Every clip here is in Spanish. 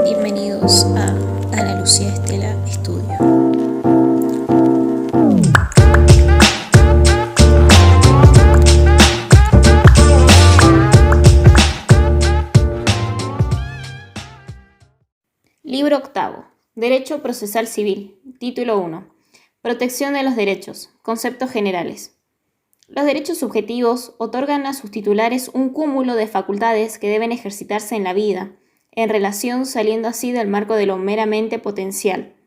Bienvenidos a Ana Lucía Estela Estudio. Libro octavo. Derecho Procesal Civil. Título 1. Protección de los derechos. Conceptos generales. Los derechos subjetivos otorgan a sus titulares un cúmulo de facultades que deben ejercitarse en la vida, en relación saliendo así del marco de lo meramente potencial,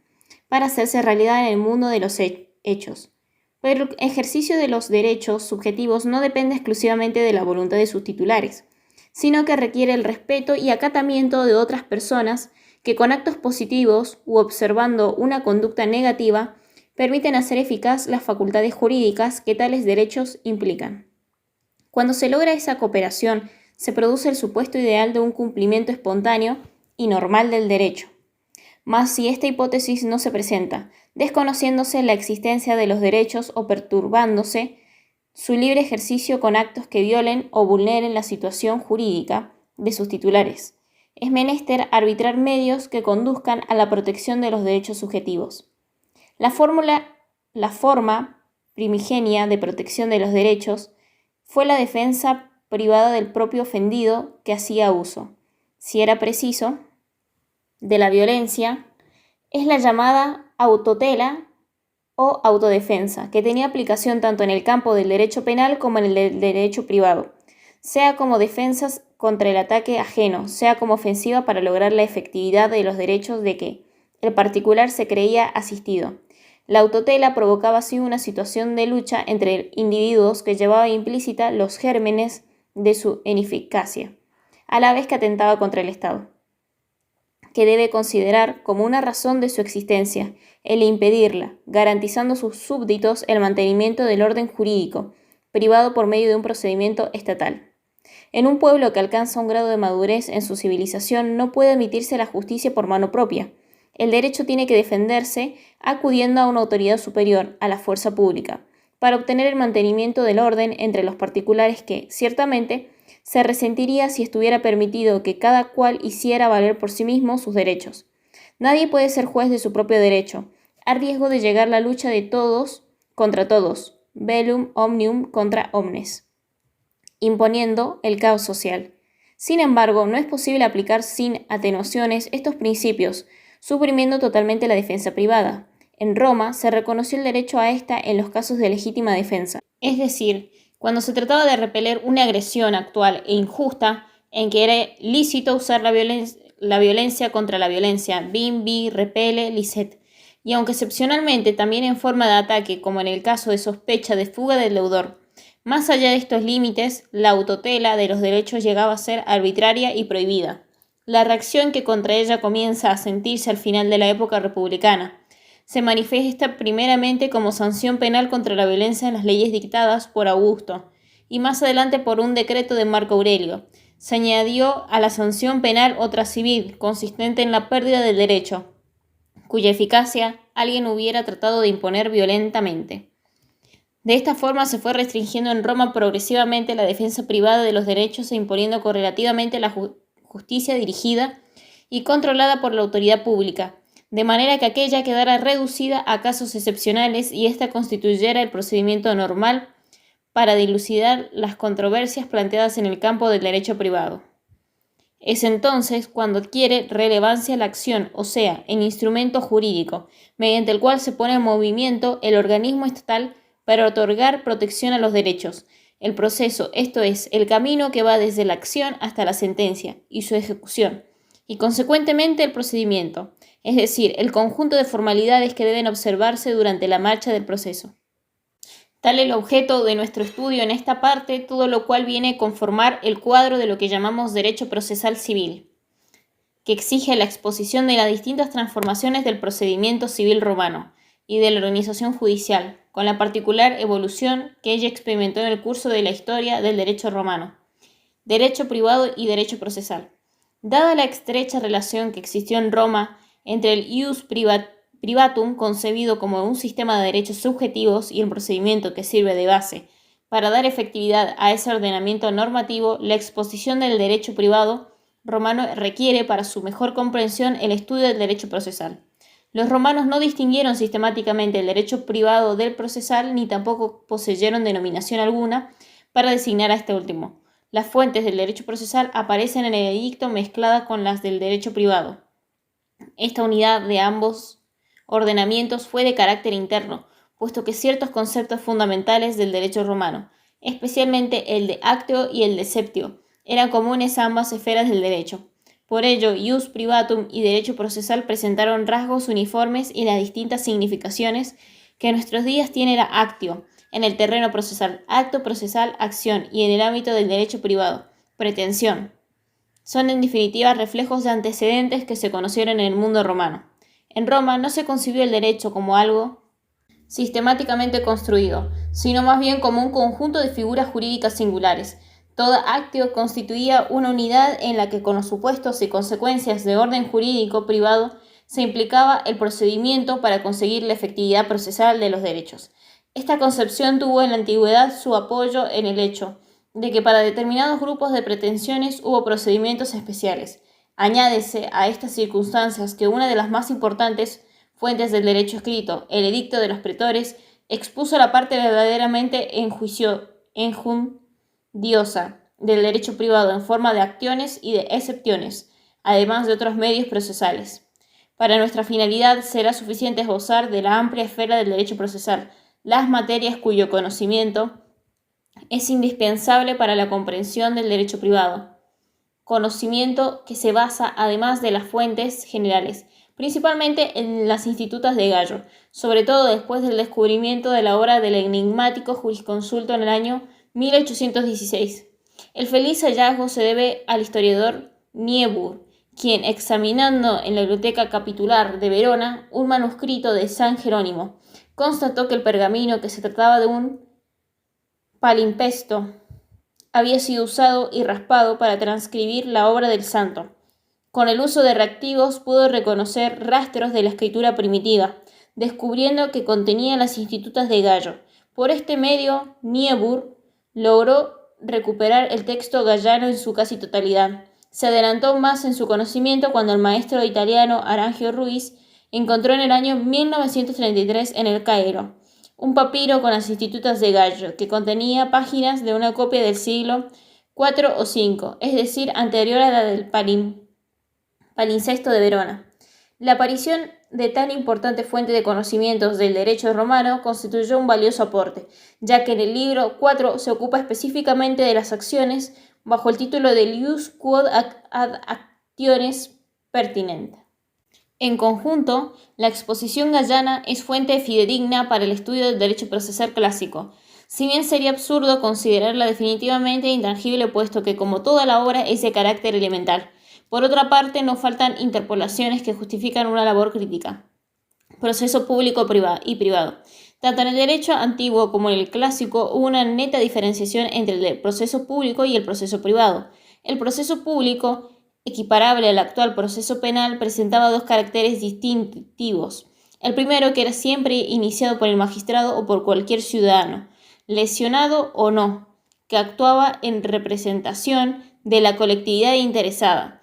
para hacerse realidad en el mundo de los hechos. Pero el ejercicio de los derechos subjetivos no depende exclusivamente de la voluntad de sus titulares, sino que requiere el respeto y acatamiento de otras personas que con actos positivos u observando una conducta negativa permiten hacer eficaz las facultades jurídicas que tales derechos implican. Cuando se logra esa cooperación, se produce el supuesto ideal de un cumplimiento espontáneo y normal del derecho. Mas si esta hipótesis no se presenta, desconociéndose la existencia de los derechos o perturbándose su libre ejercicio con actos que violen o vulneren la situación jurídica de sus titulares, es menester arbitrar medios que conduzcan a la protección de los derechos subjetivos. La forma primigenia de protección de los derechos fue la defensa privada del propio ofendido que hacía uso, si era preciso, de la violencia. Es la llamada autotela o autodefensa, que tenía aplicación tanto en el campo del derecho penal como en el del derecho privado, sea como defensas contra el ataque ajeno, sea como ofensiva para lograr la efectividad de los derechos de que el particular se creía asistido. La autotela provocaba así una situación de lucha entre individuos que llevaba implícita los gérmenes de su ineficacia, a la vez que atentaba contra el Estado, que debe considerar como una razón de su existencia el impedirla, garantizando a sus súbditos el mantenimiento del orden jurídico, privado por medio de un procedimiento estatal. En un pueblo que alcanza un grado de madurez en su civilización no puede admitirse la justicia por mano propia. El derecho tiene que defenderse acudiendo a una autoridad superior, a la fuerza pública, para obtener el mantenimiento del orden entre los particulares que, ciertamente, se resentiría si estuviera permitido que cada cual hiciera valer por sí mismo sus derechos. Nadie puede ser juez de su propio derecho, a riesgo de llegar la lucha de todos contra todos, bellum omnium contra omnes, imponiendo el caos social. Sin embargo, no es posible aplicar sin atenuaciones estos principios, suprimiendo totalmente la defensa privada. En Roma se reconoció el derecho a esta en los casos de legítima defensa, es decir, cuando se trataba de repeler una agresión actual e injusta en que era lícito usar la violencia contra la violencia, vim, vi, repele, licet, y aunque excepcionalmente también en forma de ataque, como en el caso de sospecha de fuga del deudor. Más allá de estos límites, la autotela de los derechos llegaba a ser arbitraria y prohibida. La reacción que contra ella comienza a sentirse al final de la época republicana se manifiesta primeramente como sanción penal contra la violencia en las leyes dictadas por Augusto y más adelante por un decreto de Marco Aurelio. Se añadió a la sanción penal otra civil, consistente en la pérdida del derecho, cuya eficacia alguien hubiera tratado de imponer violentamente. De esta forma se fue restringiendo en Roma progresivamente la defensa privada de los derechos e imponiendo correlativamente la justicia dirigida y controlada por la autoridad pública, de manera que aquella quedara reducida a casos excepcionales y ésta constituyera el procedimiento normal para dilucidar las controversias planteadas en el campo del derecho privado. Es entonces cuando adquiere relevancia la acción, o sea, el instrumento jurídico, mediante el cual se pone en movimiento el organismo estatal para otorgar protección a los derechos. El proceso, esto es, el camino que va desde la acción hasta la sentencia y su ejecución, y consecuentemente el procedimiento, es decir, el conjunto de formalidades que deben observarse durante la marcha del proceso. Tal el objeto de nuestro estudio en esta parte, todo lo cual viene a conformar el cuadro de lo que llamamos derecho procesal civil, que exige la exposición de las distintas transformaciones del procedimiento civil romano y de la organización judicial, con la particular evolución que ella experimentó en el curso de la historia del derecho romano, derecho privado y derecho procesal. Dada la estrecha relación que existió en Roma entre el ius privatum, concebido como un sistema de derechos subjetivos, y el procedimiento que sirve de base Para dar efectividad a ese ordenamiento normativo, la exposición del derecho privado romano requiere para su mejor comprensión el estudio del derecho procesal. Los romanos no distinguieron sistemáticamente el derecho privado del procesal ni tampoco poseyeron denominación alguna para designar a este último. Las fuentes del derecho procesal aparecen en el edicto mezcladas con las del derecho privado. Esta unidad de ambos ordenamientos fue de carácter interno, puesto que ciertos conceptos fundamentales del derecho romano, especialmente el de actio y el de septio, eran comunes a ambas esferas del derecho. Por ello, ius privatum y derecho procesal presentaron rasgos uniformes y las distintas significaciones que en nuestros días tiene la actio, en el terreno procesal, acto procesal, acción, y en el ámbito del derecho privado, pretensión. Son en definitiva reflejos de antecedentes que se conocieron en el mundo romano. En Roma no se concibió el derecho como algo sistemáticamente construido, sino más bien como un conjunto de figuras jurídicas singulares. Toda actio constituía una unidad en la que con los supuestos y consecuencias de orden jurídico privado se implicaba el procedimiento para conseguir la efectividad procesal de los derechos. Esta concepción tuvo en la antigüedad su apoyo en el hecho de que para determinados grupos de pretensiones hubo procedimientos especiales. Añádese a estas circunstancias que una de las más importantes fuentes del derecho escrito, el Edicto de los Pretores, expuso la parte verdaderamente enjundiosa del derecho privado en forma de acciones y de excepciones, además de otros medios procesales. Para nuestra finalidad será suficiente esbozar de la amplia esfera del derecho procesal las materias cuyo conocimiento es indispensable para la comprensión del derecho privado, conocimiento que se basa además de las fuentes generales, principalmente en las institutas de Gallo, sobre todo después del descubrimiento de la obra del enigmático jurisconsulto en el año 1816. El feliz hallazgo se debe al historiador Niebuhr, quien, examinando en la biblioteca capitular de Verona un manuscrito de San Jerónimo, constató que el pergamino, que se trataba de un palimpsesto, había sido usado y raspado para transcribir la obra del santo. Con el uso de reactivos pudo reconocer rastros de la escritura primitiva, descubriendo que contenía las institutas de Gallo. Por este medio, Niebuhr logró recuperar el texto gallano en su casi totalidad. Se adelantó más en su conocimiento cuando el maestro italiano Arangio Ruiz encontró en el año 1933 en El Cairo un papiro con las institutas de Gallo, que contenía páginas de una copia del siglo IV o V, es decir, anterior a la del palimpsesto de Verona. La aparición de tan importante fuente de conocimientos del derecho romano constituyó un valioso aporte, ya que en el libro 4 se ocupa específicamente de las acciones bajo el título de Ius quod ad actiones pertinent. En conjunto, la exposición gallana es fuente fidedigna para el estudio del derecho procesal clásico, si bien sería absurdo considerarla definitivamente intangible puesto que, como toda la obra, es de carácter elemental. Por otra parte, no faltan interpolaciones que justifican una labor crítica. Proceso público y privado. Tanto en el derecho antiguo como en el clásico hubo una neta diferenciación entre el proceso público y el proceso privado. El proceso público, equiparable al actual proceso penal, presentaba dos caracteres distintivos. El primero, que era siempre iniciado por el magistrado o por cualquier ciudadano, lesionado o no, que actuaba en representación de la colectividad interesada,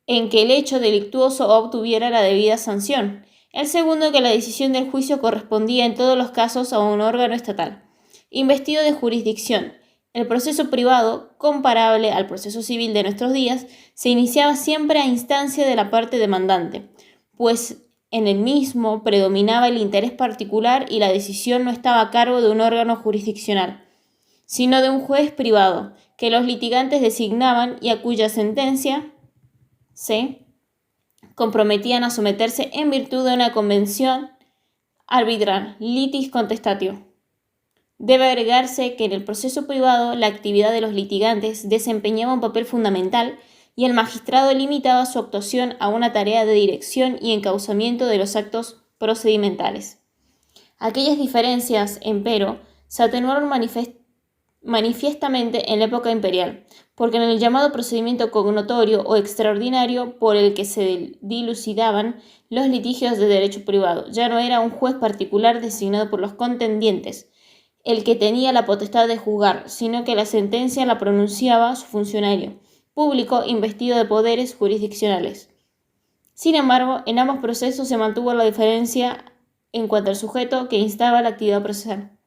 en que el hecho delictuoso obtuviera la debida sanción. El segundo, que la decisión del juicio correspondía en todos los casos a un órgano estatal, investido de jurisdicción. El proceso privado, comparable al proceso civil de nuestros días, se iniciaba siempre a instancia de la parte demandante, pues en el mismo predominaba el interés particular y la decisión no estaba a cargo de un órgano jurisdiccional, sino de un juez privado, que los litigantes designaban y a cuya sentencia se comprometían a someterse en virtud de una convención arbitral, litis contestatio. Debe agregarse que en el proceso privado la actividad de los litigantes desempeñaba un papel fundamental y el magistrado limitaba su actuación a una tarea de dirección y encauzamiento de los actos procedimentales. Aquellas diferencias, empero, se atenuaron manifiestamente en la época imperial, porque en el llamado procedimiento cognotorio o extraordinario por el que se dilucidaban los litigios de derecho privado, ya no era un juez particular designado por los contendientes. el que tenía la potestad de juzgar, sino que la sentencia la pronunciaba su funcionario público investido de poderes jurisdiccionales. Sin embargo, en ambos procesos se mantuvo la diferencia en cuanto al sujeto que instaba la actividad procesal.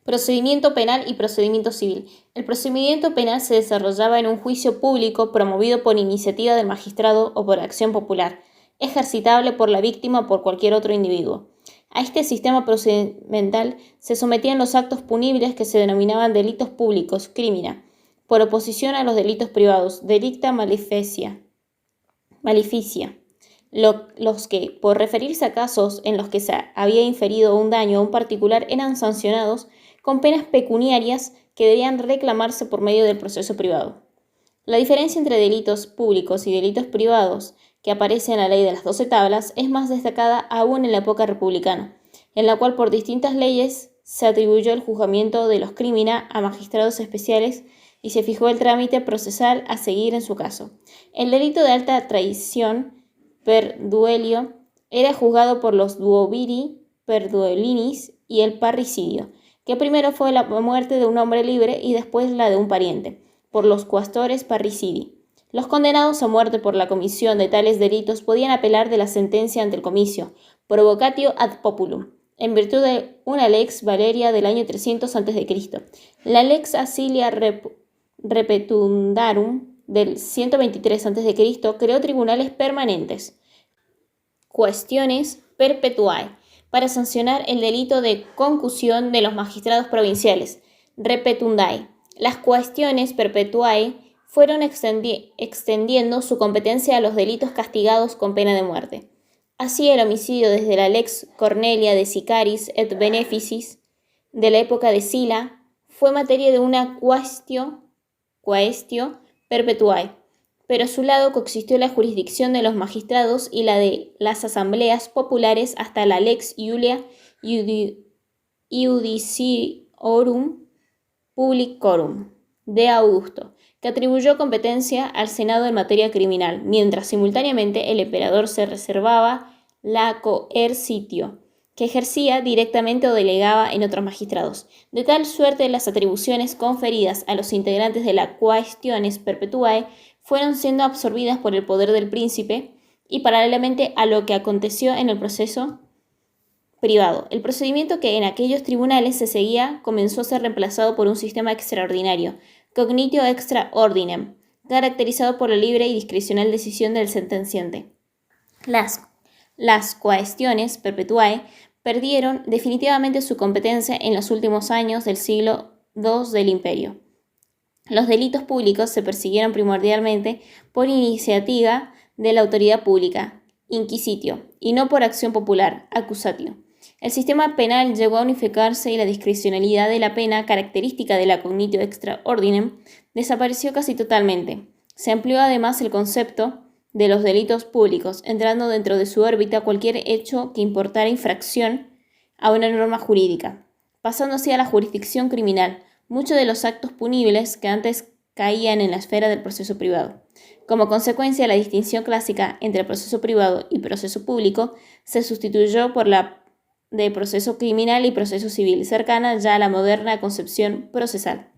Procedimiento penal y procedimiento civil. El procedimiento penal se desarrollaba en un juicio público promovido por iniciativa del magistrado o por acción popular, ejercitable por la víctima o por cualquier otro individuo. A este sistema procedimental se sometían los actos punibles que se denominaban delitos públicos, crimina, por oposición a los delitos privados, delicta maleficia, los que, por referirse a casos en los que se había inferido un daño a un particular, eran sancionados con penas pecuniarias que debían reclamarse por medio del proceso privado. La diferencia entre delitos públicos y delitos privados que aparece en la ley de las 12 tablas es más destacada aún en la época republicana, en la cual por distintas leyes se atribuyó el juzgamiento de los crímenes a magistrados especiales y se fijó el trámite procesal a seguir en su caso. El delito de alta traición per duello era juzgado por los duoviri per duellinis y el parricidio, que primero fue la muerte de un hombre libre y después la de un pariente, por los quaestores parricidi. Los condenados a muerte por la comisión de tales delitos podían apelar de la sentencia ante el comicio, provocatio ad populum, en virtud de una lex Valeria del año 300 a.C. La lex Acilia Repetundarum del 123 a.C. creó tribunales permanentes, cuestiones perpetuae, para sancionar el delito de concusión de los magistrados provinciales, repetundae. Las cuestiones perpetuae fueron extendiendo su competencia a los delitos castigados con pena de muerte. Así, el homicidio desde la lex Cornelia de Sicaris et Beneficis de la época de Sila fue materia de una quaestio perpetuae, pero a su lado coexistió la jurisdicción de los magistrados y la de las asambleas populares hasta la lex Iulia Iudiciorum Publicorum de Augusto, que atribuyó competencia al Senado en materia criminal, mientras simultáneamente el emperador se reservaba la coercitio, que ejercía directamente o delegaba en otros magistrados. De tal suerte, las atribuciones conferidas a los integrantes de la quaestiones perpetuae fueron siendo absorbidas por el poder del príncipe y paralelamente a lo que aconteció en el proceso privado. El procedimiento que en aquellos tribunales se seguía comenzó a ser reemplazado por un sistema extraordinario, cognitio extra ordinem, caracterizado por la libre y discrecional decisión del sentenciante. Las quaestiones perpetuae perdieron definitivamente su competencia en los últimos años del siglo II del Imperio. Los delitos públicos se persiguieron primordialmente por iniciativa de la autoridad pública, inquisitio, y no por acción popular, accusatio. El sistema penal llegó a unificarse y la discrecionalidad de la pena, característica de la cognitio extra ordinem, desapareció casi totalmente. Se amplió además el concepto de los delitos públicos, entrando dentro de su órbita cualquier hecho que importara infracción a una norma jurídica, pasando así a la jurisdicción criminal, muchos de los actos punibles que antes caían en la esfera del proceso privado. Como consecuencia, la distinción clásica entre proceso privado y proceso público se sustituyó por la de proceso criminal y proceso civil, cercana ya a la moderna concepción procesal.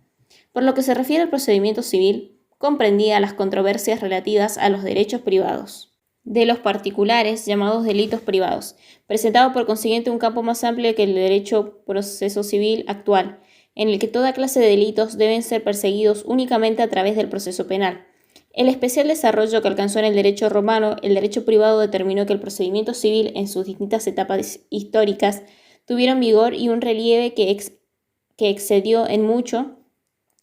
Por lo que se refiere al procedimiento civil, comprendía las controversias relativas a los derechos privados de los particulares, llamados delitos privados, presentado por consiguiente un campo más amplio que el derecho proceso civil actual, en el que toda clase de delitos deben ser perseguidos únicamente a través del proceso penal. El especial desarrollo que alcanzó en el derecho romano, el derecho privado determinó que el procedimiento civil en sus distintas etapas históricas tuvieron vigor y un relieve que excedió en mucho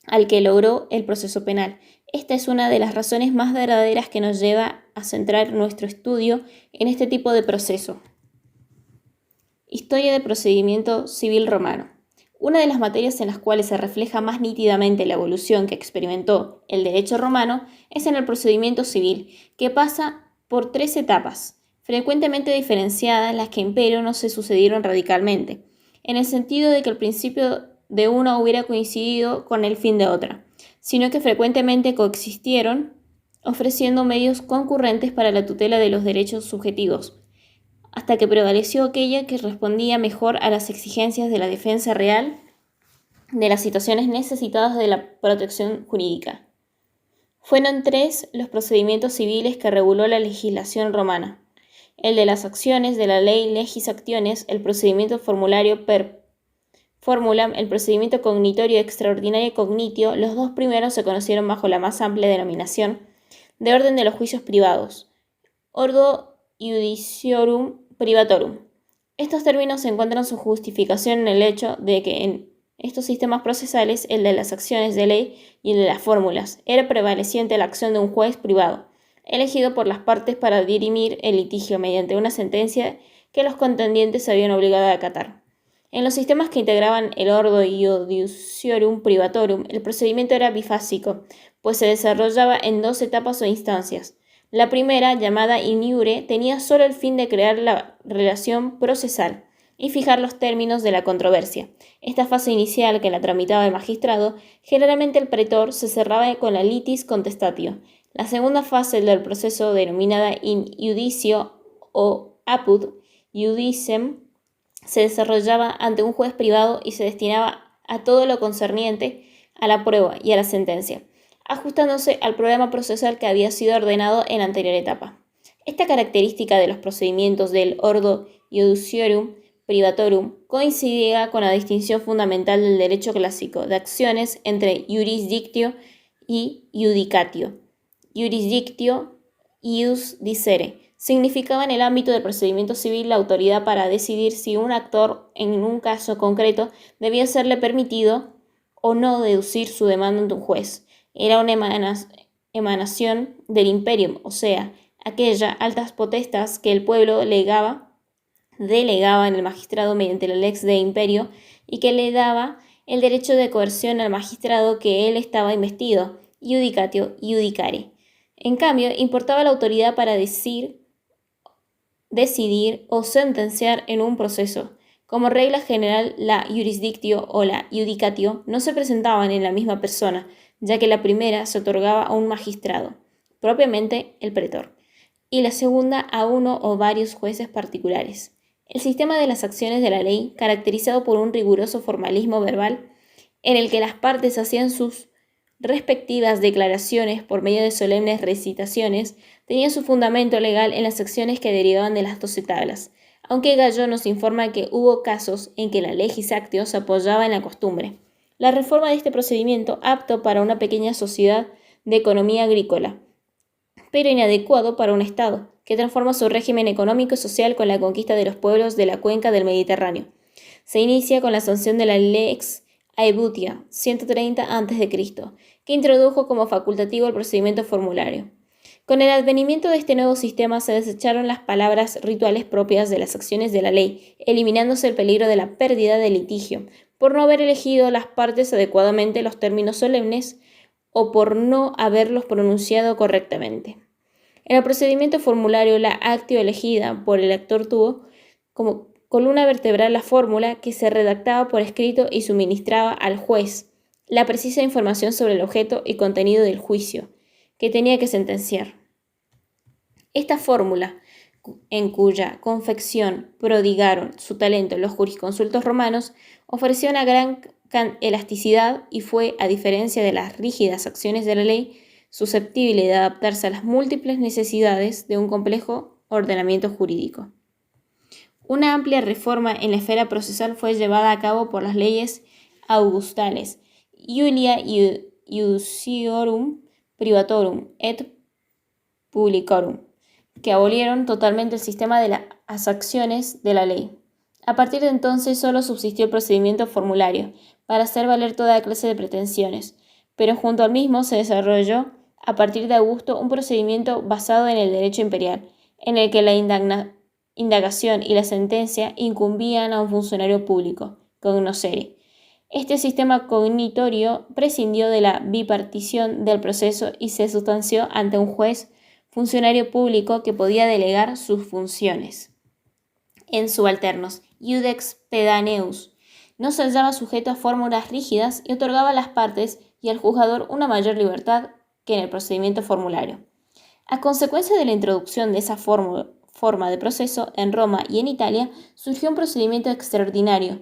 al que logró el proceso penal. Esta es una de las razones más verdaderas que nos lleva a centrar nuestro estudio en este tipo de proceso. Historia del procedimiento civil romano. Una de las materias en las cuales se refleja más nítidamente la evolución que experimentó el derecho romano es en el procedimiento civil, que pasa por 3 etapas, frecuentemente diferenciadas, las que empero no se sucedieron radicalmente, en el sentido de que el principio de una hubiera coincidido con el fin de otra, sino que frecuentemente coexistieron, ofreciendo medios concurrentes para la tutela de los derechos subjetivos, hasta que prevaleció aquella que respondía mejor a las exigencias de la defensa real de las situaciones necesitadas de la protección jurídica. Fueron 3 los procedimientos civiles que reguló la legislación romana: el de las acciones de la ley legis actiones, el procedimiento formulario per formulam, el procedimiento cognitorio extraordinario cognitio. Los 2 primeros se conocieron bajo la más amplia denominación de orden de los juicios privados, ordo judiciorum privatorum. Estos términos encuentran su justificación en el hecho de que en estos sistemas procesales el de las acciones de ley y el de las fórmulas era prevaleciente la acción de un juez privado, elegido por las partes para dirimir el litigio mediante una sentencia que los contendientes se habían obligado a acatar. En los sistemas que integraban el ordo judiciorum privatorum, el procedimiento era bifásico, pues se desarrollaba en 2 etapas o instancias. La primera, llamada in iure, tenía solo el fin de crear la relación procesal y fijar los términos de la controversia. Esta fase inicial, que la tramitaba el magistrado, generalmente el pretor, se cerraba con la litis contestatio. La segunda fase del proceso, denominada in iudicio o apud iudicem, se desarrollaba ante un juez privado y se destinaba a todo lo concerniente a la prueba y a la sentencia, ajustándose al programa procesal que había sido ordenado en la anterior etapa. Esta característica de los procedimientos del ordo judiciorum privatorum coincidía con la distinción fundamental del derecho clásico de acciones entre jurisdictio y judicatio. Jurisdictio, ius dicere, significaba en el ámbito del procedimiento civil la autoridad para decidir si un actor en un caso concreto debía serle permitido o no deducir su demanda ante un juez. Era una emanación del imperium, o sea, aquella altas potestas que el pueblo delegaba en el magistrado mediante la lex de imperio y que le daba el derecho de coerción al magistrado que él estaba investido, judicatio judicare. En cambio, importaba la autoridad para decidir o sentenciar en un proceso. Como regla general, la jurisdictio o la judicatio no se presentaban en la misma persona, ya que la primera se otorgaba a un magistrado, propiamente el pretor, y la segunda a uno o varios jueces particulares. El sistema de las acciones de la ley, caracterizado por un riguroso formalismo verbal, en el que las partes hacían sus respectivas declaraciones por medio de solemnes recitaciones, tenía su fundamento legal en las acciones que derivaban de las 12 tablas, aunque Gallo nos informa que hubo casos en que la legis actio se apoyaba en la costumbre. La reforma de este procedimiento, apto para una pequeña sociedad de economía agrícola, pero inadecuado para un Estado, que transforma su régimen económico y social con la conquista de los pueblos de la cuenca del Mediterráneo. Se inicia con la sanción de la Lex Aebutia, 130 a.C., que introdujo como facultativo el procedimiento formulario. Con el advenimiento de este nuevo sistema se desecharon las palabras rituales propias de las acciones de la ley, eliminándose el peligro de la pérdida del litigio, por no haber elegido las partes adecuadamente los términos solemnes o por no haberlos pronunciado correctamente. En el procedimiento formulario, la actio elegida por el actor tuvo como columna vertebral la fórmula que se redactaba por escrito y suministraba al juez la precisa información sobre el objeto y contenido del juicio que tenía que sentenciar. Esta fórmula, en cuya confección prodigaron su talento los jurisconsultos romanos, ofreció una gran elasticidad y fue, a diferencia de las rígidas acciones de la ley, susceptible de adaptarse a las múltiples necesidades de un complejo ordenamiento jurídico. Una amplia reforma en la esfera procesal fue llevada a cabo por las leyes augustales Iulia Iudiciorum Privatorum et Publicorum, que abolieron totalmente el sistema de las acciones de la ley. A partir de entonces solo subsistió el procedimiento formulario para hacer valer toda clase de pretensiones, pero junto al mismo se desarrolló a partir de Augusto un procedimiento basado en el derecho imperial, en el que la indagación y la sentencia incumbían a un funcionario público, cognoscere. Este sistema cognitorio prescindió de la bipartición del proceso y se sustanció ante un juez, funcionario público que podía delegar sus funciones en subalternos, iudex pedaneus. No se hallaba sujeto a fórmulas rígidas y otorgaba a las partes y al juzgador una mayor libertad que en el procedimiento formulario. A consecuencia de la introducción de esa forma de proceso en Roma y en Italia, surgió un procedimiento extraordinaria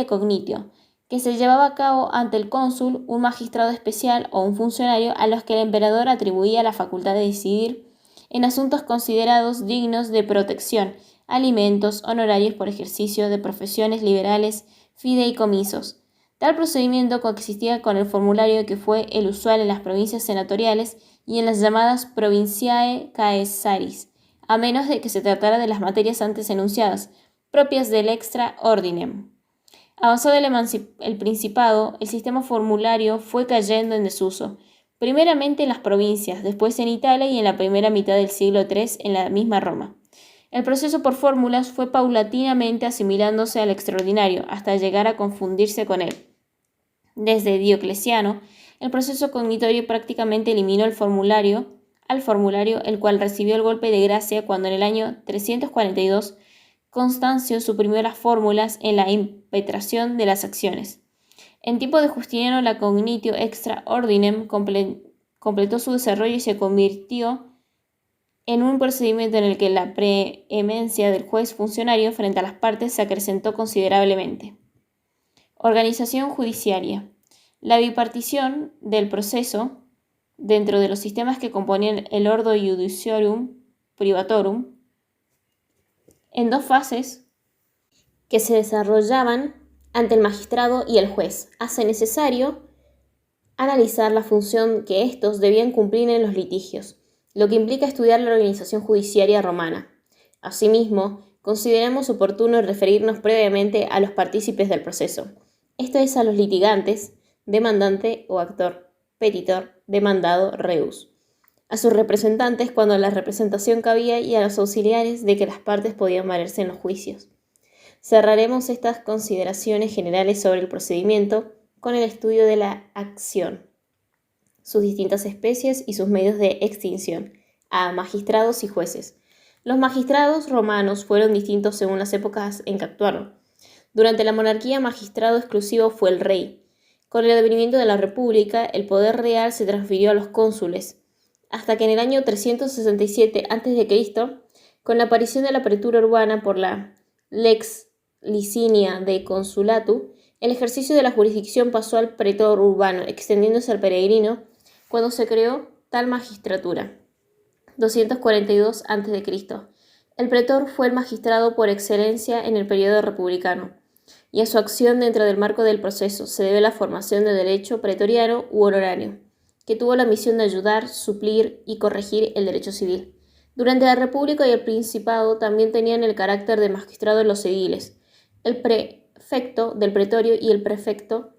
cognitio, que se llevaba a cabo ante el cónsul, un magistrado especial o un funcionario a los que el emperador atribuía la facultad de decidir en asuntos considerados dignos de protección, alimentos, honorarios por ejercicio de profesiones liberales, fideicomisos. Tal procedimiento coexistía con el formulario que fue el usual en las provincias senatoriales y en las llamadas provinciae caesaris, a menos de que se tratara de las materias antes enunciadas, propias del extra ordinem. Avanzado el Principado, el sistema formulario fue cayendo en desuso, primeramente en las provincias, después en Italia y en la primera mitad del siglo III en la misma Roma. El proceso por fórmulas fue paulatinamente asimilándose al extraordinario, hasta llegar a confundirse con él. Desde Diocleciano, el proceso cognitorio prácticamente eliminó al formulario, el cual recibió el golpe de gracia cuando en el año 342 Constancio suprimió las fórmulas en la impetración de las acciones. En tiempo de Justiniano, la cognitio extra ordinem completó su desarrollo y se convirtió en un procedimiento en el que la preeminencia del juez funcionario frente a las partes se acrecentó considerablemente. Organización judiciaria. La bipartición del proceso dentro de los sistemas que componían el ordo judiciarum privatorum en dos fases que se desarrollaban ante el magistrado y el juez, hace necesario analizar la función que estos debían cumplir en los litigios, lo que implica estudiar la organización judiciaria romana. Asimismo, consideramos oportuno referirnos previamente a los partícipes del proceso, esto es a los litigantes, demandante o actor, petitor, demandado, reus, a sus representantes cuando la representación cabía y a los auxiliares de que las partes podían valerse en los juicios. Cerraremos estas consideraciones generales sobre el procedimiento con el estudio de la acción, sus distintas especies y sus medios de extinción, a magistrados y jueces. Los magistrados romanos fueron distintos según las épocas en que actuaron. Durante la monarquía, magistrado exclusivo fue el rey. Con el advenimiento de la república, el poder real se transfirió a los cónsules, hasta que en el año 367 a.C., con la aparición de la pretura urbana por la Lex Licinia de Consulatu, el ejercicio de la jurisdicción pasó al pretor urbano, extendiéndose al peregrino, cuando se creó tal magistratura. 242 a.C. El pretor fue el magistrado por excelencia en el periodo republicano, y a su acción dentro del marco del proceso se debe la formación de derecho pretoriano u honorario, que tuvo la misión de ayudar, suplir y corregir el derecho civil. Durante la República y el Principado también tenían el carácter de magistrado los ediles, el prefecto del pretorio y el prefecto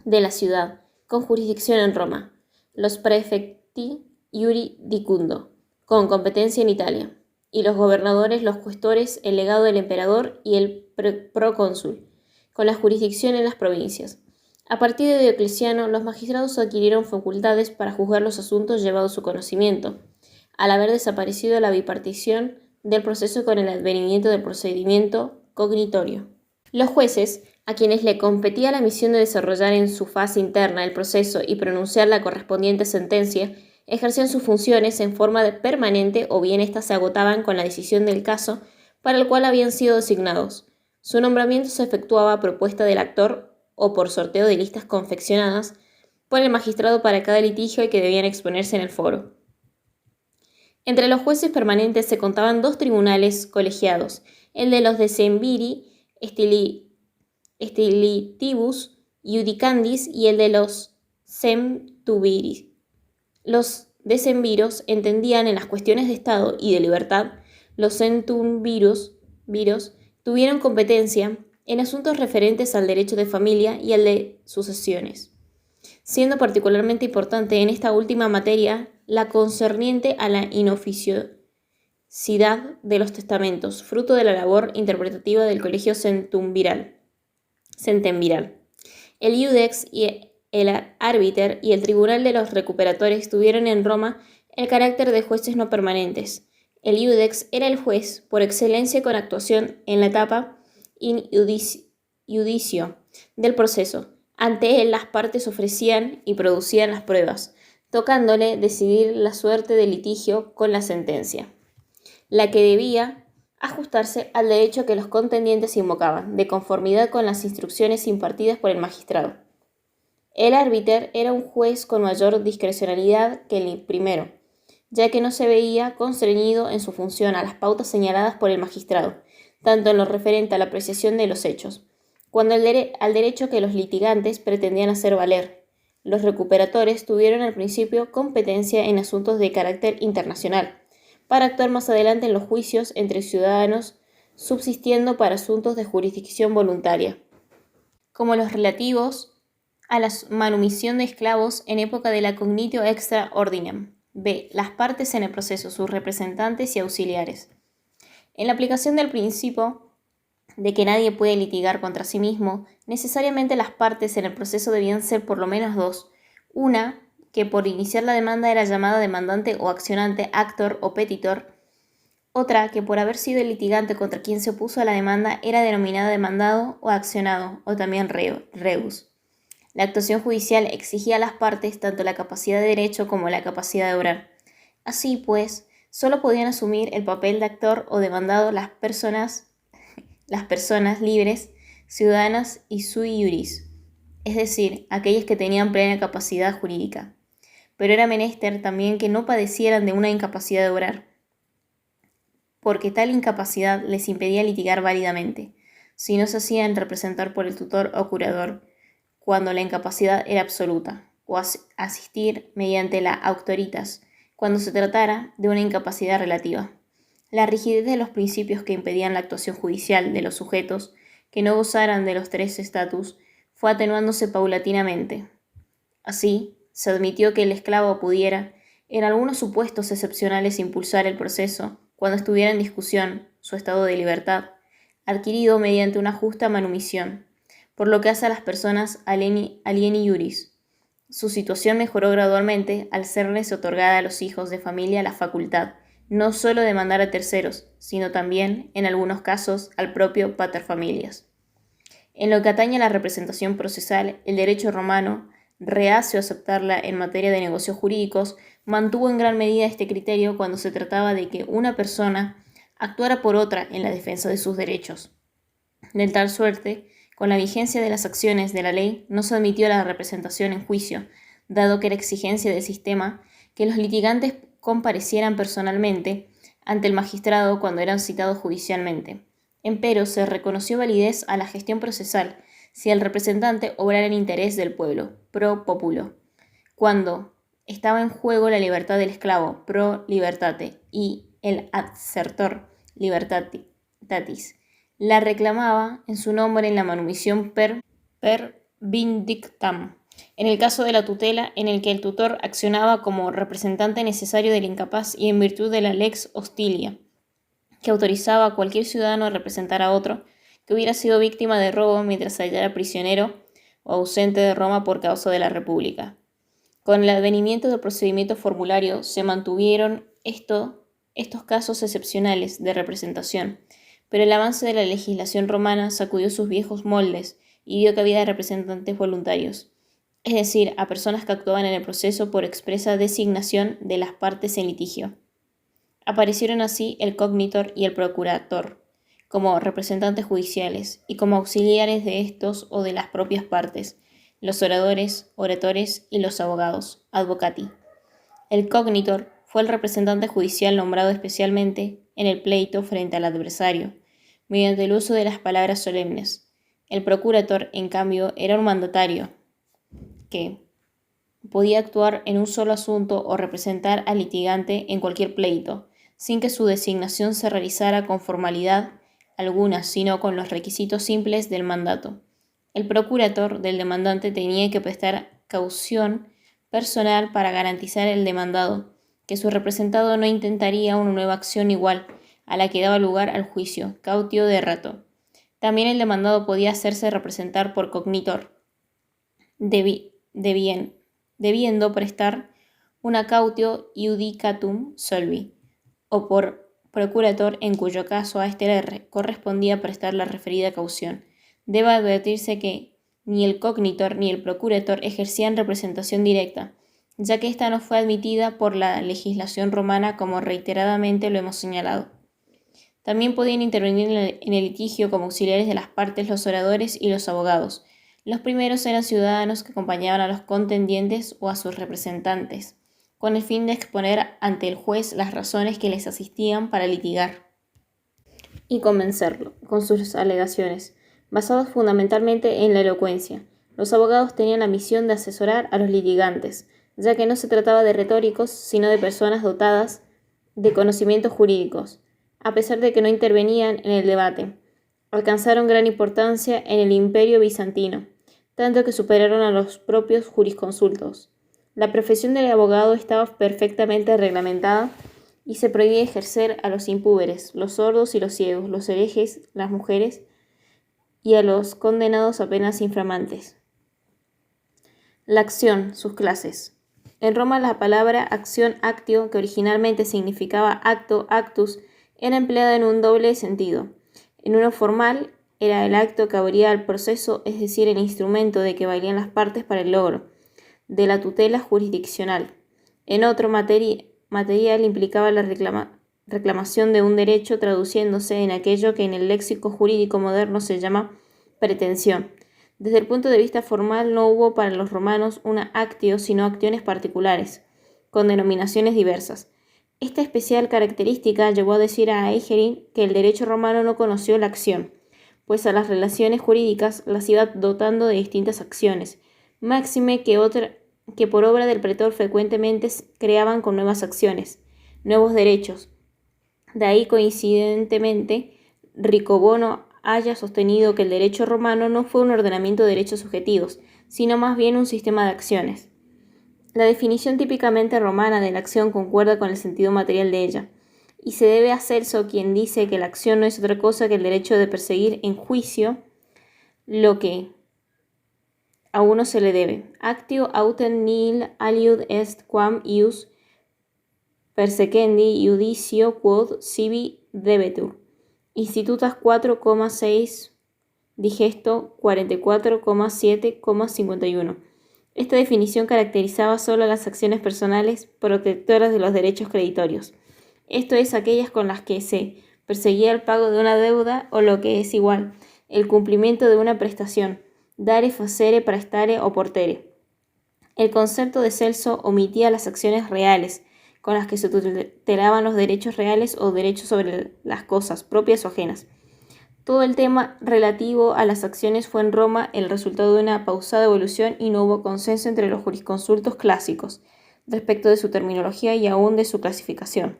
de la ciudad, con jurisdicción en Roma, los prefecti iuri dicundo, con competencia en Italia, y los gobernadores, los cuestores, el legado del emperador y el procónsul, con la jurisdicción en las provincias. A partir de Diocleciano, los magistrados adquirieron facultades para juzgar los asuntos llevados a su conocimiento, al haber desaparecido la bipartición del proceso con el advenimiento del procedimiento cognitorio. Los jueces, a quienes le competía la misión de desarrollar en su fase interna el proceso y pronunciar la correspondiente sentencia, ejercían sus funciones en forma permanente o bien éstas se agotaban con la decisión del caso para el cual habían sido designados. Su nombramiento se efectuaba a propuesta del actor o por sorteo de listas confeccionadas por el magistrado para cada litigio y que debían exponerse en el foro. Entre los jueces permanentes se contaban dos tribunales colegiados, el de los decemviri stilitibus iudicandis y el de los centuviris. Los decemviros entendían en las cuestiones de Estado y de libertad, los centumviros tuvieron competencia en asuntos referentes al derecho de familia y al de sucesiones, siendo particularmente importante en esta última materia la concerniente a la inoficiosidad de los testamentos, fruto de la labor interpretativa del Colegio Centumviral. El Iudex y el Arbiter y el Tribunal de los Recuperadores tuvieron en Roma el carácter de jueces no permanentes. El Iudex era el juez por excelencia con actuación en la etapa in iudicio del proceso. Ante él las partes ofrecían y producían las pruebas, tocándole decidir la suerte del litigio con la sentencia, la que debía ajustarse al derecho que los contendientes invocaban, de conformidad con las instrucciones impartidas por el magistrado. El árbiter era un juez con mayor discrecionalidad que el primero, ya que no se veía constreñido en su función a las pautas señaladas por el magistrado, tanto en lo referente a la apreciación de los hechos, cuando al derecho que los litigantes pretendían hacer valer. Los recuperadores tuvieron al principio competencia en asuntos de carácter internacional, para actuar más adelante en los juicios entre ciudadanos, subsistiendo para asuntos de jurisdicción voluntaria, como los relativos a la manumisión de esclavos en época de la cognitio extra ordinem. B. Las partes en el proceso, sus representantes y auxiliares. En la aplicación del principio de que nadie puede litigar contra sí mismo, necesariamente las partes en el proceso debían ser por lo menos dos. Una, que por iniciar la demanda era llamada demandante o accionante, actor o petitor. Otra, que por haber sido el litigante contra quien se opuso a la demanda era denominada demandado o accionado, o también rebus. La actuación judicial exigía a las partes tanto la capacidad de derecho como la capacidad de obrar. Así pues, solo podían asumir el papel de actor o demandado las personas libres, ciudadanas y sui iuris, es decir, aquellas que tenían plena capacidad jurídica. Pero era menester también que no padecieran de una incapacidad de obrar, porque tal incapacidad les impedía litigar válidamente, si no se hacían representar por el tutor o curador, cuando la incapacidad era absoluta, o asistir mediante la auctoritas, cuando se tratara de una incapacidad relativa. La rigidez de los principios que impedían la actuación judicial de los sujetos que no gozaran de los tres estatus fue atenuándose paulatinamente. Así, se admitió que el esclavo pudiera, en algunos supuestos excepcionales, impulsar el proceso cuando estuviera en discusión su estado de libertad, adquirido mediante una justa manumisión, por lo que hace a las personas alieni iuris. Su situación mejoró gradualmente al serles otorgada a los hijos de familia la facultad no solo de mandar a terceros, sino también, en algunos casos, al propio paterfamilias. En lo que atañe a la representación procesal, el derecho romano, reacio a aceptarla en materia de negocios jurídicos, mantuvo en gran medida este criterio cuando se trataba de que una persona actuara por otra en la defensa de sus derechos. De tal suerte, con la vigencia de las acciones de la ley, no se admitió la representación en juicio, dado que era exigencia del sistema que los litigantes comparecieran personalmente ante el magistrado cuando eran citados judicialmente. Empero se reconoció validez a la gestión procesal si el representante obrara en interés del pueblo, pro populo, cuando estaba en juego la libertad del esclavo, pro libertate, y el adsertor, libertatis, la reclamaba en su nombre en la manumisión per vindictam. En el caso de la tutela, en el que el tutor accionaba como representante necesario del incapaz y en virtud de la lex hostilia, que autorizaba a cualquier ciudadano a representar a otro que hubiera sido víctima de robo mientras se hallara prisionero o ausente de Roma por causa de la República. Con el advenimiento del procedimiento formulario se mantuvieron estos casos excepcionales de representación, pero el avance de la legislación romana sacudió sus viejos moldes y dio cabida a representantes voluntarios, es decir, a personas que actuaban en el proceso por expresa designación de las partes en litigio. Aparecieron así el cognitor y el procurator, como representantes judiciales, y como auxiliares de estos o de las propias partes, los oradores, oratores y los abogados, advocati. El cognitor fue el representante judicial nombrado especialmente en el pleito frente al adversario, mediante el uso de las palabras solemnes. El procurator, en cambio, era un mandatario, que podía actuar en un solo asunto o representar al litigante en cualquier pleito, sin que su designación se realizara con formalidad alguna, sino con los requisitos simples del mandato. El procurator del demandante tenía que prestar caución personal para garantizar al demandado que su representado no intentaría una nueva acción igual a la que daba lugar al juicio, cautio de rato. También el demandado podía hacerse representar por cognitor, debiendo prestar una cautio iudicatum solvi, o por procurator, en cuyo caso a este le correspondía prestar la referida caución. Debe advertirse que ni el cognitor ni el procurator ejercían representación directa, ya que ésta no fue admitida por la legislación romana como reiteradamente lo hemos señalado. También podían intervenir en el litigio como auxiliares de las partes los oradores y los abogados. Los primeros eran ciudadanos que acompañaban a los contendientes o a sus representantes, con el fin de exponer ante el juez las razones que les asistían para litigar y convencerlo con sus alegaciones, basadas fundamentalmente en la elocuencia. Los abogados tenían la misión de asesorar a los litigantes, ya que no se trataba de retóricos, sino de personas dotadas de conocimientos jurídicos. A pesar de que no intervenían en el debate, alcanzaron gran importancia en el Imperio bizantino, tanto que superaron a los propios jurisconsultos. La profesión del abogado estaba perfectamente reglamentada y se prohibía ejercer a los impúberes, los sordos y los ciegos, los herejes, las mujeres y a los condenados a penas inframantes. La acción, sus clases. En Roma la palabra acción actio, que originalmente significaba acto, actus, era empleada en un doble sentido. En uno formal, era el acto que abría el proceso, es decir, el instrumento de que valían las partes para el logro de la tutela jurisdiccional. En otro, material implicaba la reclamación de un derecho, traduciéndose en aquello que en el léxico jurídico moderno se llama pretensión. Desde el punto de vista formal no hubo para los romanos una actio, sino acciones particulares, con denominaciones diversas. Esta especial característica llevó a decir a Aigerin que el derecho romano no conoció la acción, pues a las relaciones jurídicas las iba dotando de distintas acciones, máxime que por obra del pretor frecuentemente creaban con nuevas acciones, nuevos derechos. De ahí, coincidentemente, Ricobono haya sostenido que el derecho romano no fue un ordenamiento de derechos subjetivos, sino más bien un sistema de acciones. La definición típicamente romana de la acción concuerda con el sentido material de ella, y se debe a Celso, quien dice que la acción no es otra cosa que el derecho de perseguir en juicio lo que a uno se le debe. Actio autem nihil aliud est quam ius persequendi iudicio quod sibi debetur. Institutas 4,6 digesto 44,7,51. Esta definición caracterizaba solo las acciones personales protectoras de los derechos creditorios, esto es, aquellas con las que se perseguía el pago de una deuda o lo que es igual, el cumplimiento de una prestación, dare, facere, prestare o portere. El concepto de Celso omitía las acciones reales, con las que se tutelaban los derechos reales o derechos sobre las cosas, propias o ajenas. Todo el tema relativo a las acciones fue en Roma el resultado de una pausada evolución y no hubo consenso entre los jurisconsultos clásicos respecto de su terminología y aún de su clasificación.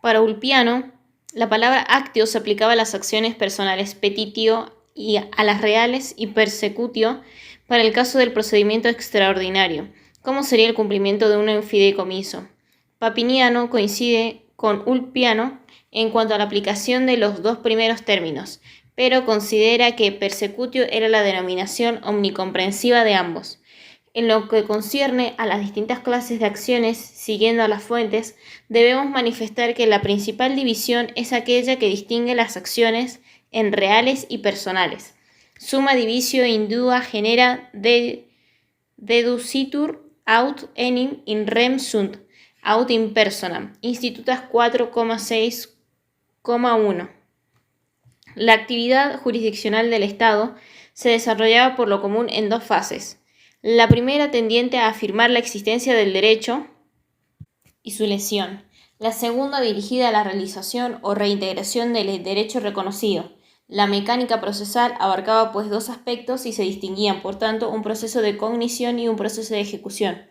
Para Ulpiano, la palabra actio se aplicaba a las acciones personales petitio y a las reales y persecutio para el caso del procedimiento extraordinario, como sería el cumplimiento de un fideicomiso. Papiniano coincide con Ulpiano en cuanto a la aplicación de los dos primeros términos, pero considera que persecutio era la denominación omnicomprensiva de ambos. En lo que concierne a las distintas clases de acciones, siguiendo a las fuentes, debemos manifestar que la principal división es aquella que distingue las acciones en reales y personales. Summa divisio indua genera deducitur aut enim in rem sunt, aut in personam. Institutas 4,6,1. La actividad jurisdiccional del Estado se desarrollaba por lo común en dos fases. La primera tendiente a afirmar la existencia del derecho y su lesión. La segunda dirigida a la realización o reintegración del derecho reconocido. La mecánica procesal abarcaba pues dos aspectos y se distinguían, por tanto, un proceso de cognición y un proceso de ejecución.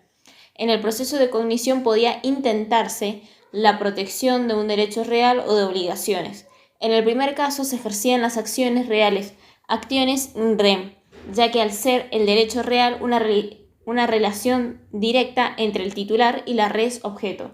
En el proceso de cognición podía intentarse la protección de un derecho real o de obligaciones. En el primer caso se ejercían las acciones reales, actiones in rem, ya que al ser el derecho real una relación directa entre el titular y la res objeto.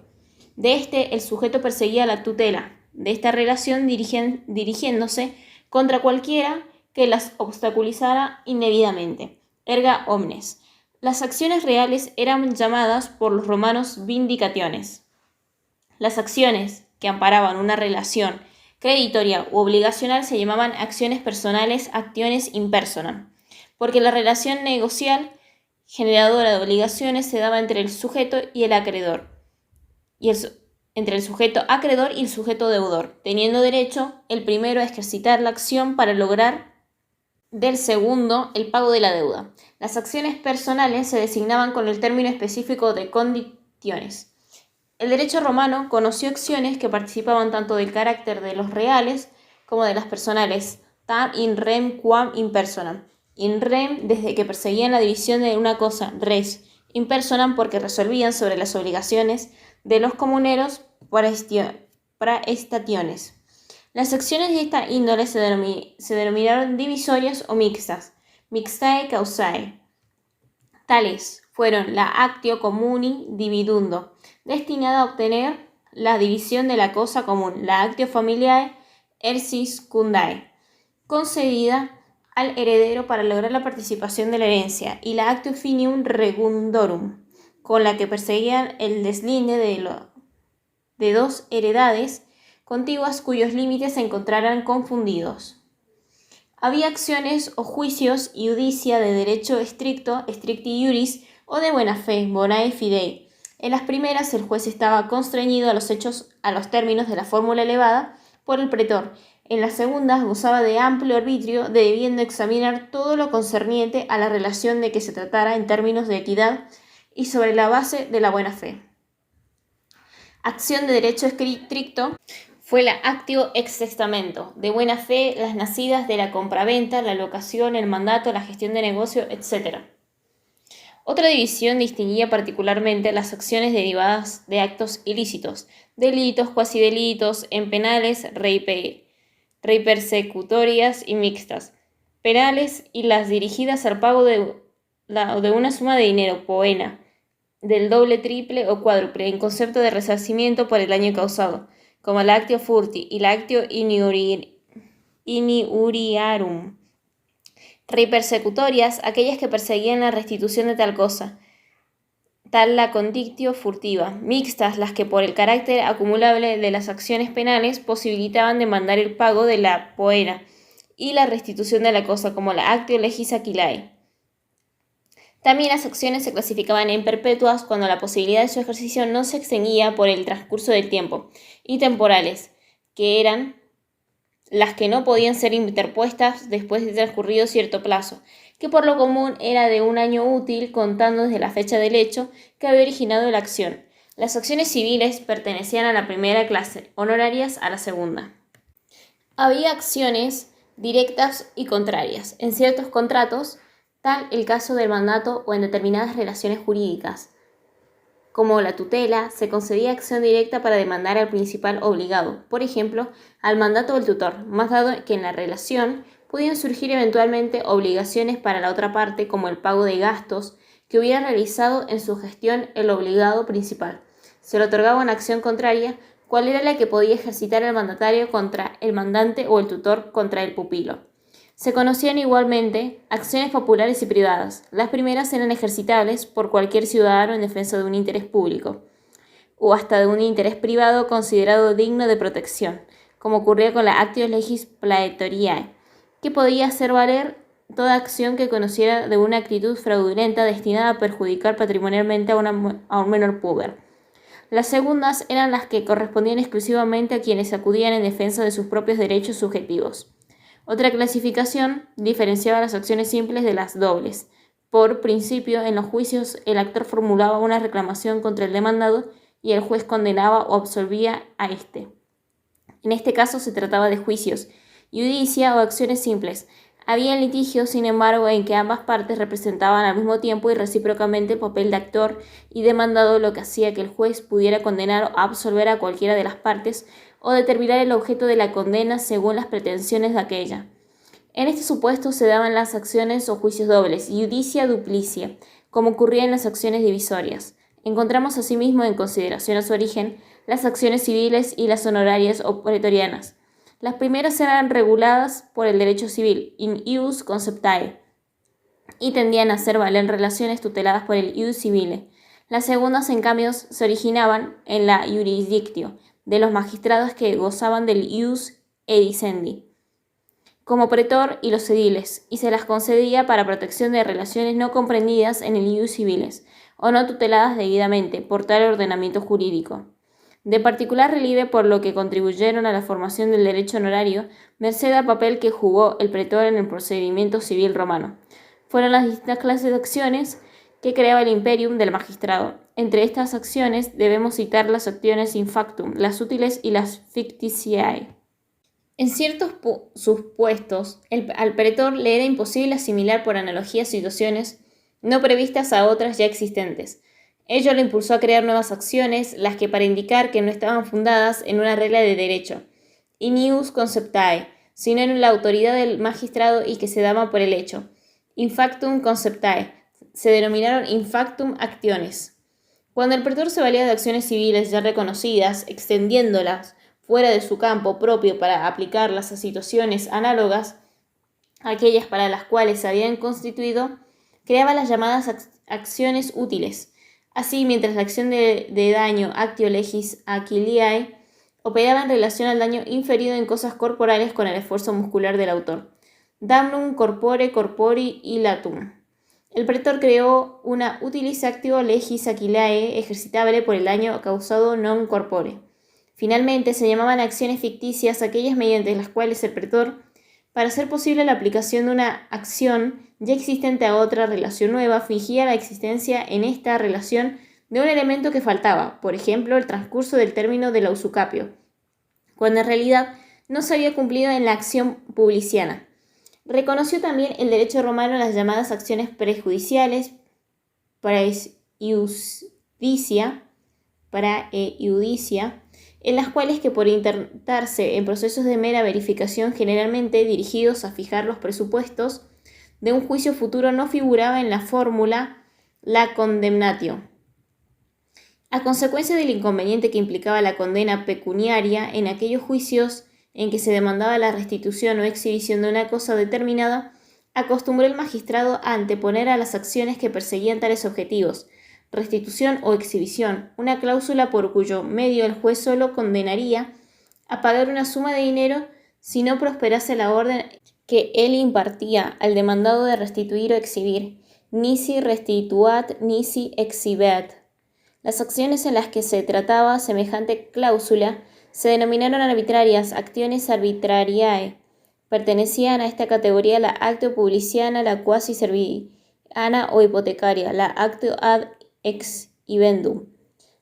De este, el sujeto perseguía la tutela de esta relación dirigiéndose contra cualquiera que las obstaculizara indebidamente. Erga omnes. Las acciones reales eran llamadas por los romanos vindicationes. Las acciones que amparaban una relación creditoria u obligacional se llamaban acciones personales, actiones in personam, porque la relación negocial generadora de obligaciones se daba entre el sujeto y el acreedor, y entre el sujeto acreedor y el sujeto deudor, teniendo derecho el primero a ejercitar la acción para lograr del segundo el pago de la deuda. Las acciones personales se designaban con el término específico de conditiones. El derecho romano conoció acciones que participaban tanto del carácter de los reales como de las personales, tam in rem quam in personam. In rem, desde que perseguían la división de una cosa, res, in personam, porque resolvían sobre las obligaciones de los comuneros praestationes. Las acciones de esta índole se denominaron divisorias o mixtas, mixtae causae. Tales fueron la actio communi dividundo, destinada a obtener la división de la cosa común, la actio familiae ersis cundae, concedida al heredero para lograr la participación de la herencia, y la actio finium regundorum, con la que perseguían el deslinde de dos heredades contiguas cuyos límites se encontraran confundidos. Había acciones o juicios iudicia de derecho estricto, stricti iuris, o de buena fe, bonae fidei. En las primeras el juez estaba constreñido a los términos de la fórmula elevada por el pretor. En las segundas gozaba de amplio arbitrio, debiendo examinar todo lo concerniente a la relación de que se tratara en términos de equidad y sobre la base de la buena fe. Acción de derecho estricto fue la actio ex testamento, de buena fe, las nacidas de la compraventa, la locación, el mandato, la gestión de negocio, etc. Otra división distinguía particularmente las acciones derivadas de actos ilícitos, delitos, cuasidelitos, en penales, reipersecutorias y mixtas, penales y las dirigidas al pago de una suma de dinero, poena, del doble, triple o cuádruple, en concepto de resarcimiento por el daño causado, como la actio furti y la actio iniuriarum. Reipersecutorias, aquellas que perseguían la restitución de tal cosa, tal la condictio furtiva. Mixtas, las que por el carácter acumulable de las acciones penales posibilitaban demandar el pago de la poena y la restitución de la cosa, como la actio legis aquilae. También las acciones se clasificaban en perpetuas cuando la posibilidad de su ejercicio no se extinguía por el transcurso del tiempo, y temporales, que eran las que no podían ser interpuestas después de transcurrido cierto plazo, que por lo común era de un año útil contando desde la fecha del hecho que había originado la acción. Las acciones civiles pertenecían a la primera clase, honorarias a la segunda. Había acciones directas y contrarias. En ciertos contratos, tal el caso del mandato o en determinadas relaciones jurídicas, como la tutela, se concedía acción directa para demandar al principal obligado, por ejemplo, al mandato del tutor, más dado que en la relación podían surgir eventualmente obligaciones para la otra parte, como el pago de gastos que hubiera realizado en su gestión el obligado principal. Se le otorgaba una acción contraria, cual era la que podía ejercitar el mandatario contra el mandante o el tutor contra el pupilo. Se conocían igualmente acciones populares y privadas. Las primeras eran ejercitables por cualquier ciudadano en defensa de un interés público, o hasta de un interés privado considerado digno de protección, como ocurría con la Actio Legis Praetoriae, que podía hacer valer toda acción que conociera de una actitud fraudulenta destinada a perjudicar patrimonialmente a un menor puber. Las segundas eran las que correspondían exclusivamente a quienes acudían en defensa de sus propios derechos subjetivos. Otra clasificación diferenciaba las acciones simples de las dobles. Por principio, en los juicios el actor formulaba una reclamación contra el demandado y el juez condenaba o absolvía a éste. En este caso se trataba de juicios, iudicia o acciones simples. Había litigios, sin embargo, en que ambas partes representaban al mismo tiempo y recíprocamente el papel de actor y demandado, lo que hacía que el juez pudiera condenar o absolver a cualquiera de las partes o determinar el objeto de la condena según las pretensiones de aquella. En este supuesto se daban las acciones o juicios dobles, iudicia duplicia, como ocurría en las acciones divisorias. Encontramos asimismo, en consideración a su origen, las acciones civiles y las honorarias o pretorianas. Las primeras eran reguladas por el derecho civil, in ius conceptae, y tendían a hacer valer relaciones tuteladas por el ius civile. Las segundas, en cambio, se originaban en la jurisdictio de los magistrados que gozaban del ius edicendi, como pretor y los ediles, y se las concedía para protección de relaciones no comprendidas en el ius civiles, o no tuteladas debidamente por tal ordenamiento jurídico. de particular relieve por lo que contribuyeron a la formación del derecho honorario, merced al papel que jugó el pretor en el procedimiento civil romano. Fueron las distintas clases de acciones que creaba el imperium del magistrado. Entre estas acciones debemos citar las acciones in factum, las útiles y las fictitiae. En ciertos supuestos, al pretor le era imposible asimilar por analogía situaciones no previstas a otras ya existentes. Ello lo impulsó a crear nuevas acciones, las que para indicar que no estaban fundadas en una regla de derecho, in ius conceptae, sino en la autoridad del magistrado y que se daban por el hecho, in factum conceptae, se denominaron in factum actiones. Cuando el pretor se valía de acciones civiles ya reconocidas, extendiéndolas fuera de su campo propio para aplicarlas a situaciones análogas a aquellas para las cuales se habían constituido, creaba las llamadas acciones útiles. Así, mientras la acción de daño actio legis achilliae operaba en relación al daño inferido en cosas corporales con el esfuerzo muscular del autor. Damnum corpore corpori illatum. El pretor creó una utilis actio legis achilliae ejercitable por el daño causado non corpore. Finalmente, se llamaban acciones ficticias aquellas mediante las cuales el pretor, para hacer posible la aplicación de una acción ya existente a otra relación nueva, fingía la existencia en esta relación de un elemento que faltaba, por ejemplo, el transcurso del término del usucapio, cuando en realidad no se había cumplido en la acción publiciana. Reconoció también el derecho romano a las llamadas acciones prejudiciales, praeiudicia, en las cuales que por intentarse en procesos de mera verificación generalmente dirigidos a fijar los presupuestos de un juicio futuro no figuraba en la fórmula la condemnatio. A consecuencia del inconveniente que implicaba la condena pecuniaria en aquellos juicios en que se demandaba la restitución o exhibición de una cosa determinada, acostumbró el magistrado a anteponer a las acciones que perseguían tales objetivos, restitución o exhibición, una cláusula por cuyo medio el juez solo condenaría a pagar una suma de dinero si no prosperase la orden que él impartía al demandado de restituir o exhibir, nisi restituat nisi exhibet. Las acciones en las que se trataba semejante cláusula se denominaron arbitrarias, actiones arbitrariae. Pertenecían a esta categoría la actio publiciana, la quasi serviana o hipotecaria, la actio ad ex ibendum,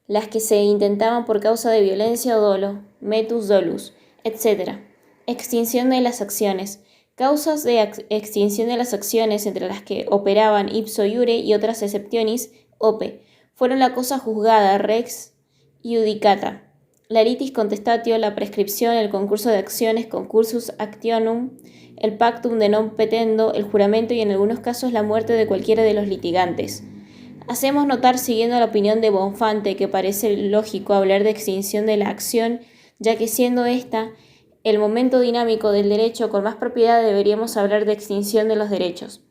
las que se intentaban por causa de violencia o dolo, metus dolus, etc. Extinción de las acciones. Causas de extinción de las acciones, entre las que operaban ipso iure y otras exceptionis, ope, fueron la cosa juzgada, rex iudicata, la litis contestatio, la prescripción, el concurso de acciones, concursus actionum, el pactum de non petendo, el juramento y en algunos casos la muerte de cualquiera de los litigantes. Hacemos notar, siguiendo la opinión de Bonfante, que parece lógico hablar de extinción de la acción, ya que siendo esta el momento dinámico del derecho, con más propiedad deberíamos hablar de extinción de los derechos,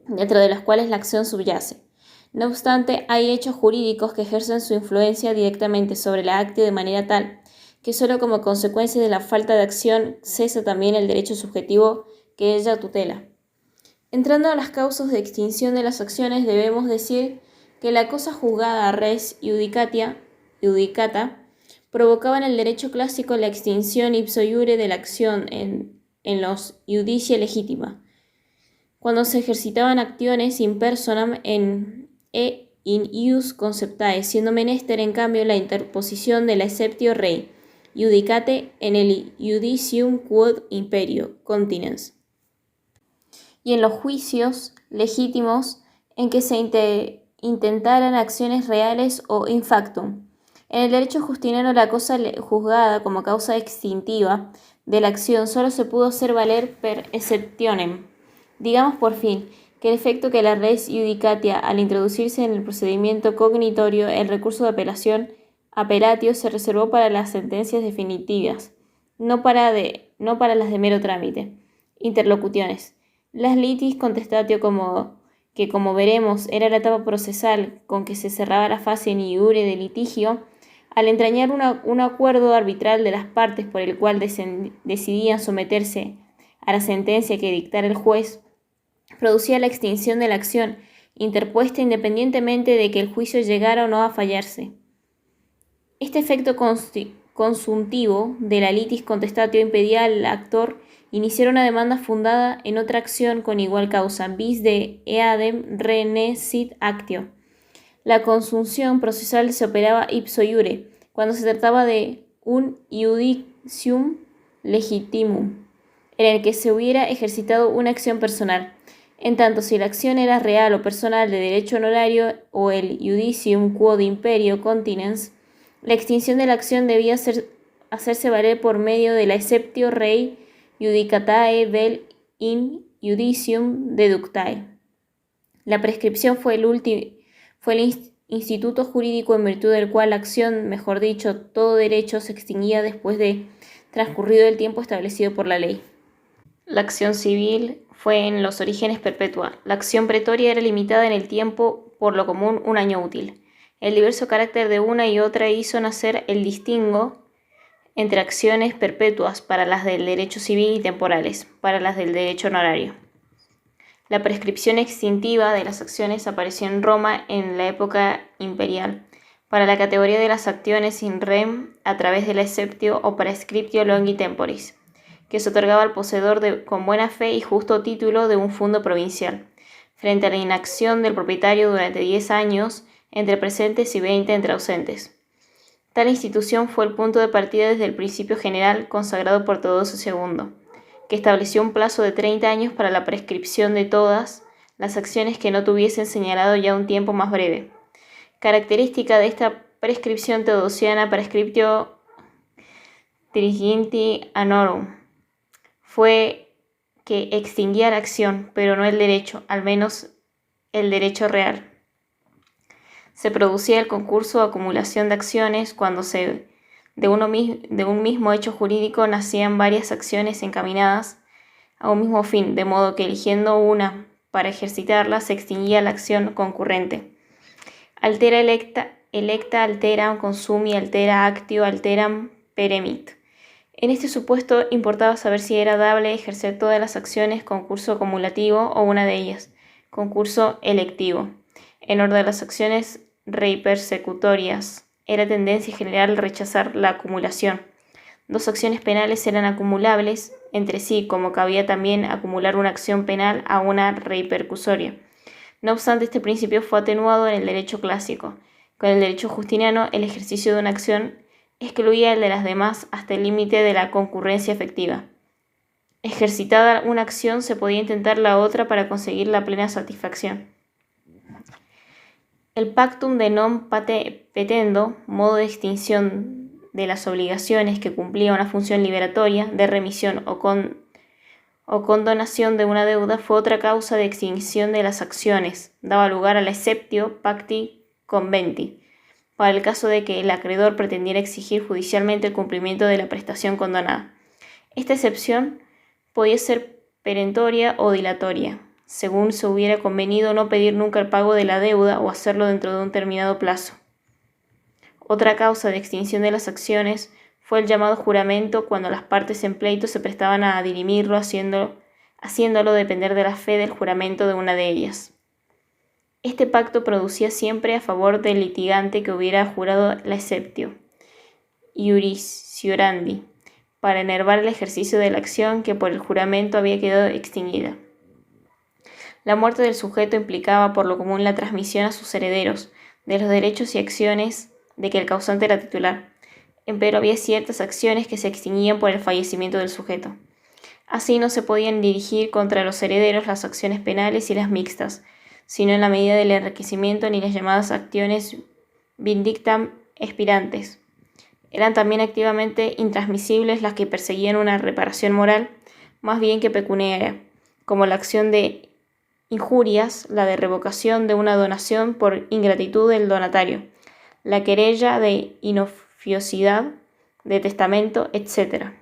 dentro de los cuales la acción subyace. No obstante, hay hechos jurídicos que ejercen su influencia directamente sobre la actio de manera tal que solo como consecuencia de la falta de acción cesa también el derecho subjetivo que ella tutela. Entrando a las causas de extinción de las acciones, debemos decir que la cosa juzgada res iudicata provocaba en el derecho clásico la extinción ipso iure de la acción en los iudicia legítima, cuando se ejercitaban acciones in personam in ius conceptae, siendo menester en cambio la interposición de la exceptio rei, iudicate en el iudicium quod imperio, continens, y en los juicios legítimos en que se intentaran acciones reales o in factum. En el derecho justiniano la cosa juzgada como causa extintiva de la acción solo se pudo hacer valer per exceptionem. Digamos por fin que el efecto que la res iudicatia al introducirse en el procedimiento cognitorio el recurso de apelación appelatio se reservó para las sentencias definitivas, no para las de mero trámite. Interlocuciones. Las litis contestatio como veremos era la etapa procesal con que se cerraba la fase in iure de litigio, al entrañar un acuerdo arbitral de las partes por el cual decidían someterse a la sentencia que dictara el juez, producía la extinción de la acción interpuesta independientemente de que el juicio llegara o no a fallarse. Este efecto consuntivo de la litis contestatio impedía al actor iniciar una demanda fundada en otra acción con igual causa, bis de eadem renecit actio. La consunción procesal se operaba ipso iure, cuando se trataba de un iudicium legitimum, en el que se hubiera ejercitado una acción personal. En tanto, si la acción era real o personal de derecho honorario o el iudicium quod imperio continens, la extinción de la acción debía hacerse valer por medio de la exceptio rei judicatae vel in iudicium deductae. La prescripción fue el instituto jurídico en virtud del cual la acción, mejor dicho, todo derecho, se extinguía después de transcurrido el tiempo establecido por la ley. La acción civil fue en los orígenes perpetua. La acción pretoria era limitada en el tiempo, por lo común un año útil. El diverso carácter de una y otra hizo nacer el distingo entre acciones perpetuas para las del derecho civil y temporales para las del derecho honorario. La prescripción extintiva de las acciones apareció en Roma en la época imperial para la categoría de las acciones in rem a través de la exceptio o prescriptio longi temporis, que se otorgaba al poseedor con buena fe y justo título de un fundo provincial, frente a la inacción del propietario durante 10 años entre presentes y 20 entre ausentes. Tal institución fue el punto de partida desde el principio general consagrado por Teodosio II, que estableció un plazo de 30 años para la prescripción de todas las acciones que no tuviesen señalado ya un tiempo más breve. Característica de esta prescripción teodosiana prescriptio triginti annorum fue que extinguía la acción, pero no el derecho, al menos el derecho real. Se producía el concurso o acumulación de acciones cuando de un mismo hecho jurídico nacían varias acciones encaminadas a un mismo fin, de modo que eligiendo una para ejercitarla se extinguía la acción concurrente. Altera electa altera consumi altera actio alteram peremit. En este supuesto importaba saber si era dable ejercer todas las acciones concurso acumulativo o una de ellas, concurso electivo. En orden de las acciones reipersecutorias, era tendencia general rechazar la acumulación. Dos acciones penales eran acumulables entre sí, como cabía también acumular una acción penal a una reipercusoria. No obstante, este principio fue atenuado en el derecho clásico. Con el derecho justiniano, el ejercicio de una acción excluía el de las demás hasta el límite de la concurrencia efectiva. Ejercitada una acción, se podía intentar la otra para conseguir la plena satisfacción. El pactum de non petendo, modo de extinción de las obligaciones que cumplía una función liberatoria, de remisión o condonación de una deuda, fue otra causa de extinción de las acciones. Daba lugar a la exceptio pacti conventi, para el caso de que el acreedor pretendiera exigir judicialmente el cumplimiento de la prestación condonada. Esta excepción podía ser perentoria o dilatoria, según se hubiera convenido no pedir nunca el pago de la deuda o hacerlo dentro de un determinado plazo. Otra causa de extinción de las acciones fue el llamado juramento, cuando las partes en pleito se prestaban a dirimirlo, haciéndolo depender de la fe del juramento de una de ellas. Este pacto producía siempre a favor del litigante que hubiera jurado la exceptio, iuriciorandi, para enervar el ejercicio de la acción que por el juramento había quedado extinguida. La muerte del sujeto implicaba por lo común la transmisión a sus herederos de los derechos y acciones de que el causante era titular. Empero había ciertas acciones que se extinguían por el fallecimiento del sujeto. Así no se podían dirigir contra los herederos las acciones penales y las mixtas, sino en la medida del enriquecimiento ni las llamadas acciones vindictam expirantes. Eran también activamente intransmisibles las que perseguían una reparación moral, más bien que pecuniaria, como la acción de injurias, la de revocación de una donación por ingratitud del donatario, la querella de inofiosidad de testamento, etc.